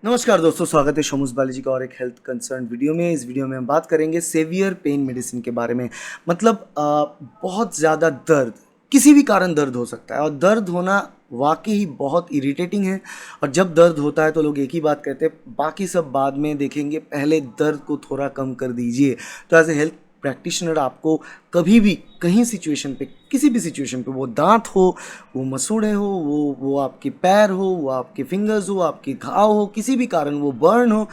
नमस्कार दोस्तों, स्वागत है शोमुस बालाजी का और एक हेल्थ कंसर्न वीडियो में। इस वीडियो में हम बात करेंगे सेवियर पेन मेडिसिन के बारे में। मतलब बहुत ज़्यादा दर्द, किसी भी कारण दर्द हो सकता है और दर्द होना वाकई ही बहुत इरिटेटिंग है। और जब दर्द होता है तो लोग एक ही बात कहते हैं, बाकी सब बाद में देखेंगे, पहले दर्द को थोड़ा कम कर दीजिए। तो एज ए हेल्थ प्रैक्टिशनर आपको कभी भी कहीं सिचुएशन पे, किसी भी सिचुएशन पे, वो दांत हो, वो मसूड़े हो, वो आपके पैर हो, वो आपके फिंगर्स हो, आपके घाव हो, किसी भी कारण वो बर्न हो,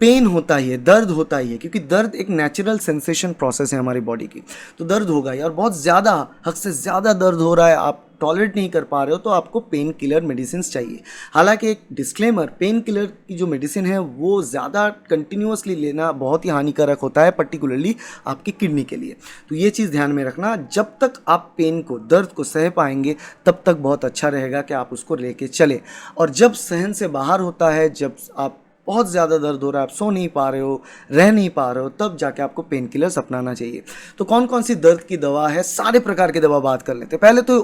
पेन होता ही है, दर्द होता ही है, क्योंकि दर्द एक नेचुरल सेंसेशन प्रोसेस है हमारी बॉडी की। तो दर्द होगा ही, और बहुत ज़्यादा, हद से ज़्यादा दर्द हो रहा है, आप टॉलरेट नहीं कर पा रहे हो, तो आपको पेन किलर मेडिसिन चाहिए। हालांकि एक डिस्क्लेमर, पेन किलर की जो मेडिसिन है वो ज़्यादा कंटिन्यूसली लेना बहुत ही हानिकारक होता है, पर्टिकुलरली आपकी किडनी के लिए। तो ये चीज़ ध्यान में रखना, जब तक आप पेन को, दर्द को सह पाएंगे तब तक बहुत अच्छा रहेगा कि आप उसको लेके चलें। और जब सहन से बाहर होता है, जब आप बहुत ज़्यादा दर्द हो रहा है, आप सो नहीं पा रहे हो, रह नहीं पा रहे हो, तब जाके आपको पेन किलर्स अपनाना चाहिए। तो कौन कौन सी दर्द की दवा है, सारे प्रकार की दवा बात कर लेते हैं। पहले तो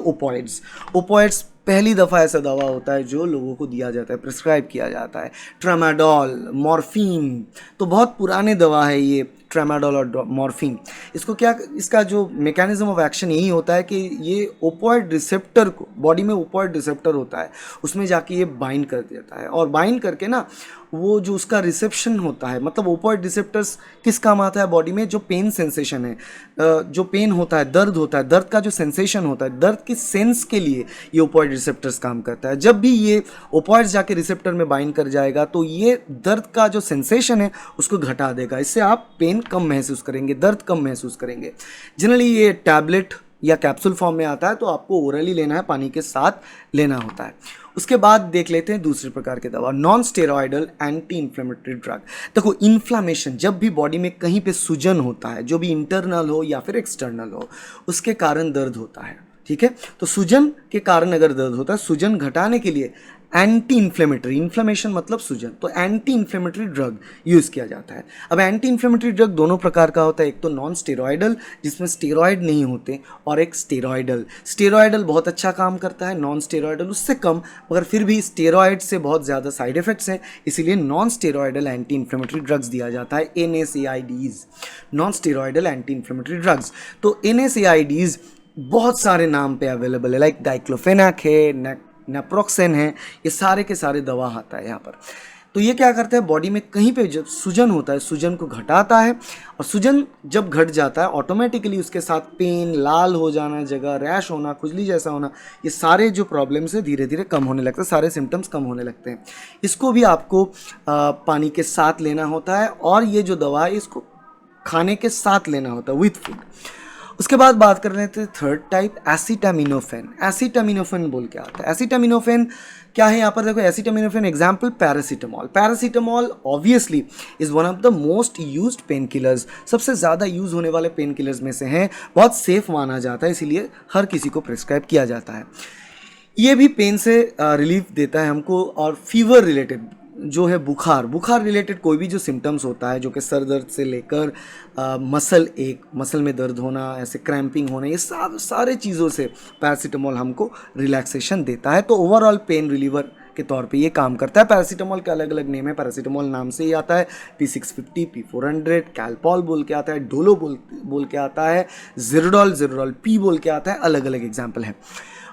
ओपॉइड्स पहली दफ़ा ऐसा दवा होता है जो लोगों को दिया जाता है, प्रिस्क्राइब किया जाता है। ट्रामाडोल, मॉर्फिन, तो बहुत पुराने दवा है ये ट्रामाडोल और मॉर्फिन। इसको क्या, इसका जो मैकेनिज्म ऑफ एक्शन यही होता है कि ये ओपॉइड रिसेप्टर को, बॉडी में ओपॉइड रिसेप्टर होता है, उसमें जाके ये बाइंड कर देता है, और बाइंड करके ना वो जो उसका रिसेप्शन होता है, मतलब ओपॉइड रिसेप्टर्स किस काम आता है बॉडी में, जो पेन सेंसेशन है, जो पेन होता है, दर्द होता है, दर्द का जो सेंसेशन होता है, दर्द की सेंस के लिए ये ओपॉइड रिसेप्टर्स काम करता है। जब भी ये ओपॉइड्स जाके रिसेप्टर में बाइंड कर जाएगा तो ये दर्द का जो सेंसेशन है उसको घटा देगा। इससे आप पेन कम महसूस करेंगे, दर्द कम महसूस करेंगे। जनरली ये टैबलेट या कैप्सूल फॉर्म में आता है, तो आपको ओरली लेना है, पानी के साथ लेना होता है। उसके बाद देख लेते हैं दूसरे प्रकार के दवा, non steroidal anti inflammatory drug. देखो, इन्फ्लामेशन, जब भी बॉडी में कहीं पे सूजन होता है, जो भी इंटरनल हो या फिर एक्सटर्नल हो, उसके कारण दर्द होता है, ठीक है। तो सूजन के कारण अगर दर्द होता है, सूजन घटाने के लिए एंटी इन्फ्लेमेटरी, इन्फ्लेमेशन मतलब सूजन, तो एंटी इन्फ्लेमेटरी ड्रग यूज़ किया जाता है। अब एंटी इन्फ्लेमेटरी ड्रग दोनों प्रकार का होता है, एक तो नॉन स्टेरॉयडल जिसमें स्टेरॉयड नहीं होते, और एक स्टेरॉयडल। स्टेरॉयडल बहुत अच्छा काम करता है, नॉन स्टेरॉयडल उससे कम, मगर फिर भी स्टेरॉयड से बहुत ज़्यादा साइड इफेक्ट्स हैं, इसीलिए non steroidal anti inflammatory drugs दिया जाता है, NSAIDs, non steroidal anti inflammatory drugs. तो NSAIDs बहुत सारे नाम पे अवेलेबल है, लाइक डाइक्लोफेनाक है, नेप्रोक्सेन है, ये सारे के सारे दवा आता है यहाँ पर। तो ये क्या करता है, बॉडी में कहीं पे जब सूजन होता है, सूजन को घटाता है, और सूजन जब घट जाता है ऑटोमेटिकली उसके साथ पेन, लाल हो जाना, जगह रैश होना, खुजली जैसा होना, ये सारे जो प्रॉब्लम्स है धीरे धीरे कम होने लगते हैं, सारे सिम्टम्स कम होने लगते हैं। इसको भी आपको पानी के साथ लेना होता है, और ये जो दवा है इसको खाने के साथ लेना होता है, विथ फूड। उसके बाद बात कर लेते हैं थर्ड टाइप, एसिटामिनोफेन। एसिटामिनोफेन बोल के आता है। एसिटामिनोफेन क्या है यहाँ पर, देखो, acetaminophen example paracetamol. Paracetamol obviously is one of the most used pain killers, सबसे ज़्यादा यूज़ होने वाले पेन किलर्स में से हैं, बहुत सेफ माना जाता है, इसीलिए हर किसी को प्रिस्क्राइब किया जाता है। ये भी पेन से रिलीफ देता है हमको, और फीवर रिलेटेड जो है, बुखार रिलेटेड कोई भी जो सिम्टम्स होता है, जो कि सर दर्द से लेकर मसल में दर्द होना, ऐसे क्रैम्पिंग होना, ये सारे चीज़ों से पैरासीटामॉल हमको रिलैक्सेशन देता है। तो ओवरऑल पेन रिलीवर के तौर पे ये काम करता है। पैरासीटामॉल के अलग अलग नेम है, पैरासीटामॉल नाम से ही आता है, P650, P400, कैलपॉल बोल के आता है, डोलो बोल के आता है, जिरोडॉल पी बोल के आता है, अलग अलग एग्जाम्पल है।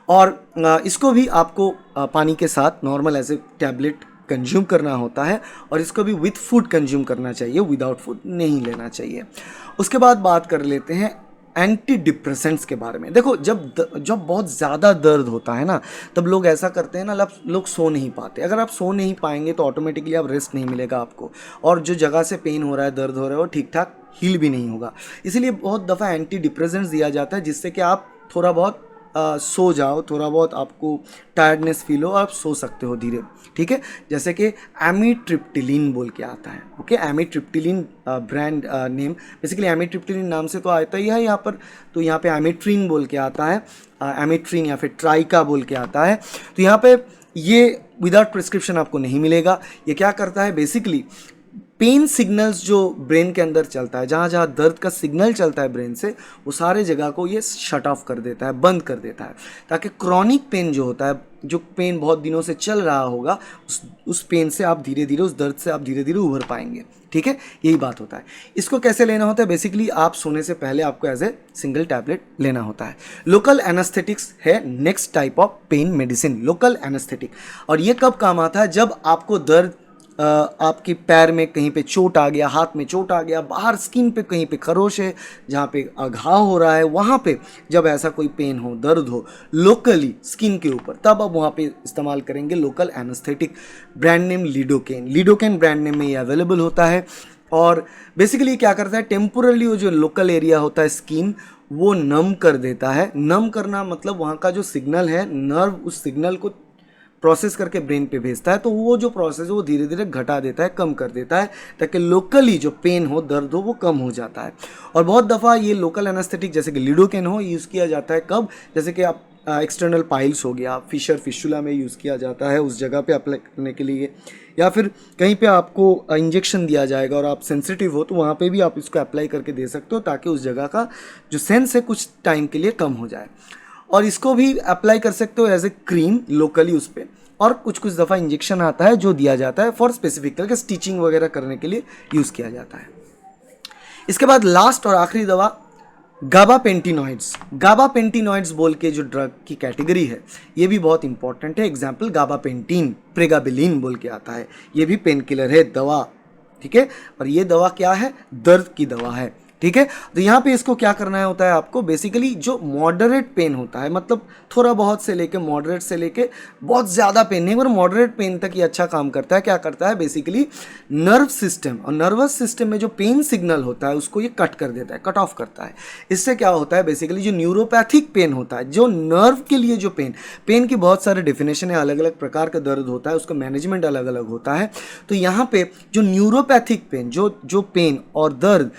और इसको भी आपको पानी के साथ normal as a tablet consume करना होता है, और इसको भी विथ फूड कंज्यूम करना चाहिए, विदाउट फूड नहीं लेना चाहिए। उसके बाद बात कर लेते हैं एंटी डिप्रेसेंट्स के बारे में। देखो, जब बहुत ज़्यादा दर्द होता है ना, तब लोग ऐसा करते हैं ना, लोग सो नहीं पाते। अगर आप सो नहीं पाएंगे तो ऑटोमेटिकली आप रेस्ट नहीं मिलेगा आपको, और जो जगह से पेन हो रहा है, दर्द हो रहा है, वो ठीक ठाक हील भी नहीं होगा। इसीलिए बहुत दफ़ा एंटी डिप्रेसेंट्स दिया जाता है, जिससे कि आप थोड़ा बहुत सो जाओ, थोड़ा बहुत आपको टायर्डनेस फील हो, आप सो सकते हो धीरे, ठीक है। जैसे कि एमिट्रिप्टिलिन बोल के आता है, ओके, एमिट्रिप्टिलिन ब्रांड नेम, बेसिकली एमिट्रिप्टिलिन नाम से तो आता ही है यहाँ पर। तो यहाँ पे एमिट्रीन बोल के आता है, एमिट्रीन या फिर ट्राइका बोल के आता है। तो यहाँ पे ये विदाउट प्रिस्क्रिप्शन आपको नहीं मिलेगा। ये क्या करता है, बेसिकली पेन सिग्नल्स जो ब्रेन के अंदर चलता है, जहाँ जहाँ दर्द का सिग्नल चलता है ब्रेन से, वो सारे जगह को ये शट ऑफ कर देता है, बंद कर देता है, ताकि क्रॉनिक पेन जो होता है, जो पेन बहुत दिनों से चल रहा होगा, उस पेन से आप धीरे धीरे, उस दर्द से आप धीरे धीरे उभर पाएंगे। ठीक है, यही बात होता है। इसको कैसे लेना होता है, बेसिकली आप सोने से पहले आपको एज ए सिंगल टैबलेट लेना होता है। लोकल एनेस्थेटिक्स है next type of pen medicine, local anaesthetic. और ये कब काम आता है, जब आपको दर्द आपके पैर में कहीं पे चोट आ गया, हाथ में चोट आ गया, बाहर स्किन पे कहीं पे खरोश है, जहाँ पे घाव हो रहा है, वहाँ पे जब ऐसा कोई पेन हो, दर्द हो लोकली स्किन के ऊपर, तब आप वहाँ पे इस्तेमाल करेंगे local anaesthetic. Brand name lidocaine, lidocaine brand name में ये अवेलेबल होता है। और बेसिकली क्या करता है, टेम्पोरली वो जो लोकल एरिया होता है स्किन, वो नम कर देता है। नम करना मतलब वहाँ का जो सिग्नल है, नर्व उस सिग्नल को प्रोसेस करके ब्रेन पे भेजता है, तो वो जो प्रोसेस है वो धीरे धीरे घटा देता है, कम कर देता है, ताकि लोकली जो पेन हो, दर्द हो, वो कम हो जाता है। और बहुत दफ़ा ये लोकल एनेस्थेटिक जैसे कि लिडोकेन हो यूज़ किया जाता है कब, जैसे कि आप एक्सटर्नल पाइल्स हो गया, फिशर फिशुला में यूज़ किया जाता है उस जगह पे अप्लाई करने के लिए, या फिर कहीं पे आपको इंजेक्शन दिया जाएगा और आप सेंसिटिव हो तो वहाँ पे भी आप इसको अप्लाई करके दे सकते हो, ताकि उस जगह का जो सेंस है कुछ टाइम के लिए कम हो जाए। और इसको भी अप्लाई कर सकते हो एज ए क्रीम लोकली उस पर, और कुछ कुछ दफ़ा इंजेक्शन आता है जो दिया जाता है फॉर स्पेसिफिक करके स्टिचिंग वगैरह करने के लिए यूज़ किया जाता है। इसके बाद लास्ट और आखिरी दवा गाबापेंटिनॉइड्स। गाबापेंटिनॉइड्स बोल के जो ड्रग की कैटेगरी है, ये भी बहुत इंपॉर्टेंट है। एग्जाम्पल गाबापेंटीन, प्रेगाबिलिन बोल के आता है, ये भी पेन किलर है, दवा। ठीक है, और ये दवा क्या है, दर्द की दवा है। ठीक है, तो यहाँ पे इसको क्या करना होता है आपको, बेसिकली जो मॉडरेट पेन होता है, मतलब थोड़ा बहुत से लेके मॉडरेट से लेके बहुत ज़्यादा पेन नहीं, मगर मॉडरेट पेन तक ये अच्छा काम करता है। क्या करता है, बेसिकली नर्व सिस्टम और नर्वस सिस्टम में जो पेन सिग्नल होता है उसको ये कट कर देता है, कट ऑफ करता है। इससे क्या होता है, बेसिकली जो न्यूरोपैथिक पेन होता है, जो नर्व के लिए जो पेन की बहुत सारे डेफिनेशन है, अलग अलग प्रकार का दर्द होता है, उसका मैनेजमेंट अलग अलग होता है। तो यहाँ पे जो न्यूरोपैथिक पेन, जो पेन और दर्द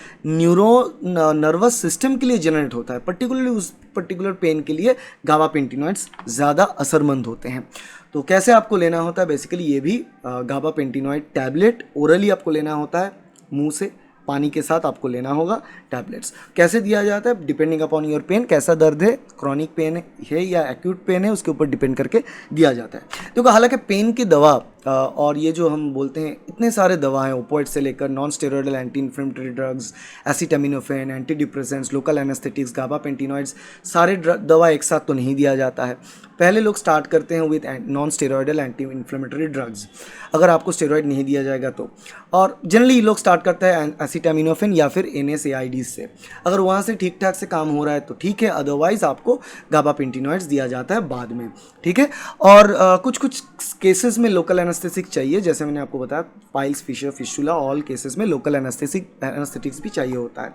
नर्वस सिस्टम के लिए जनरेट होता है, पर्टिकुलरली उस पर्टिकुलर पेन के लिए गाबापेंटिनॉइड्स ज़्यादा असरमंद होते हैं। तो कैसे आपको लेना होता है, बेसिकली ये भी गाबापेंटिनॉइड टैबलेट ओरली आपको लेना होता है, मुंह से पानी के साथ आपको लेना होगा टैबलेट्स। कैसे दिया जाता है, डिपेंडिंग अपॉन योर पेन, कैसा दर्द है, क्रॉनिक पेन है या एक्यूट पेन है, उसके ऊपर डिपेंड करके दिया जाता है। देखो, हालांकि पेन की दवा और ये जो हम बोलते हैं इतने सारे दवा हैं, ओपोइड से लेकर non steroidal anti inflammatory drugs, acetaminophen, anti depressants, local anaesthetics, gabapentinoids, सारे दवा एक साथ तो नहीं दिया जाता है। पहले लोग स्टार्ट करते हैं with non steroidal anti inflammatory drugs, अगर आपको स्टेरॉयड नहीं दिया जाएगा तो। और जनरली लोग स्टार्ट करते हैं एसिटामिनोफेन या फिर NSAIDs से। अगर वहाँ से ठीक ठाक से काम हो रहा है तो ठीक है, अदरवाइज आपको गाबापेंटिनॉइड्स दिया जाता है बाद में। ठीक है, और कुछ कुछ केसेस में लोकल एनेस्थेटिक चाहिए, जैसे मैंने आपको बताया piles, fissure, fistula, all cases में लोकल एनेस्थेटिक्स भी चाहिए होता है।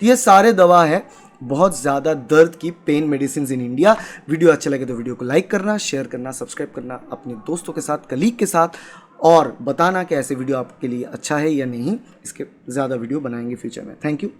तो ये सारे दवा है बहुत ज़्यादा दर्द की pen medicine in India. Video अच्छा लगे तो वीडियो को लाइक करना, शेयर करना, सब्सक्राइब करना अपने दोस्तों के साथ, कलीग के साथ, और बताना कि ऐसे वीडियो आपके लिए अच्छा है या नहीं। इसके ज़्यादा वीडियो बनाएंगे फ्यूचर में। Thank you.